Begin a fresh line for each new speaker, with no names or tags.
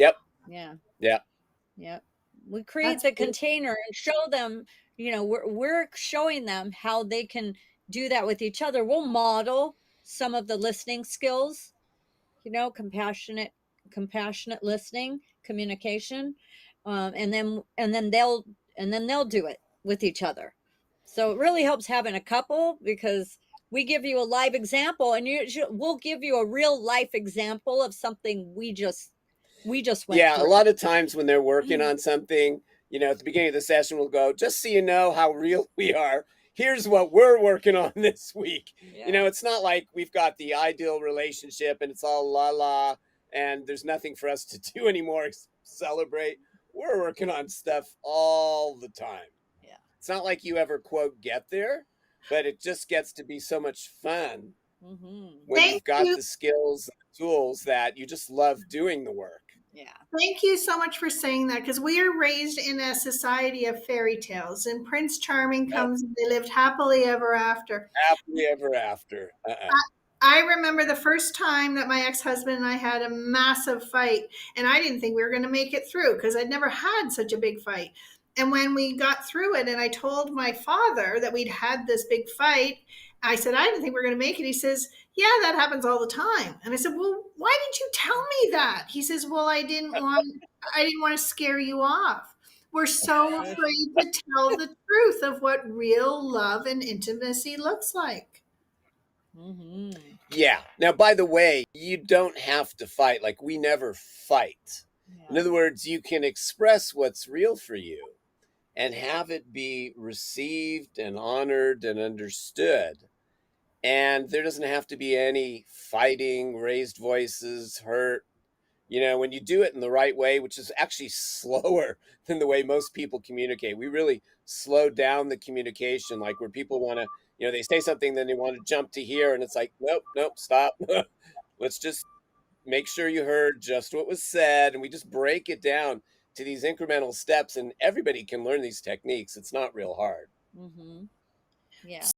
Yep.
Yeah.
Yeah.
Yep. We create
That's
the
beautiful.
container and show them, we're showing them how they can do that with each other. We'll model some of the listening skills, compassionate listening, communication, and then they'll do it with each other. So it really helps having a couple, because we give you a live example, and we'll give you a real life example of something we just went
Yeah, a
through.
lot of times when they're working on something, at the beginning of the session, we'll go, just so you know how real we are, here's what we're working on this week.
Yeah.
It's not like we've got the ideal relationship and it's all la la and there's nothing for us to do anymore except celebrate. We're working on stuff all the time.
Yeah.
It's not like you ever, quote, get there, but it just gets to be so much fun
Mm-hmm.
when
Thank
you've got
you.
the skills and the tools that you just love doing the work.
Yeah.
Thank you so much for saying that, because we are raised in a society of fairy tales, and Prince Charming
Yep.
comes and they lived happily ever after.
Happily ever after.
I remember the first time that my ex-husband and I had a massive fight, and I didn't think we were going to make it through because I'd never had such a big fight. And when we got through it, and I told my father that we'd had this big fight, I said, I didn't think we were going to make it. He says, yeah, that happens all the time. And I said, well, why didn't you tell me that? He says, well, I didn't want to scare you off. We're so afraid to tell the truth of what real love and intimacy looks like.
Mm-hmm.
Yeah. Now, by the way, you don't have to fight. Like, we never fight. In
Yeah.
other words, you can express what's real for you and have it be received and honored and understood. And there doesn't have to be any fighting, raised voices, hurt. When you do it in the right way, which is actually slower than the way most people communicate, we really slow down the communication, like where people want to, they say something, then they want to jump to here, and it's like, nope, nope, stop. Let's just make sure you heard just what was said. And we just break it down to these incremental steps, and everybody can learn these techniques. It's not real hard.
Mm-hmm. Yeah.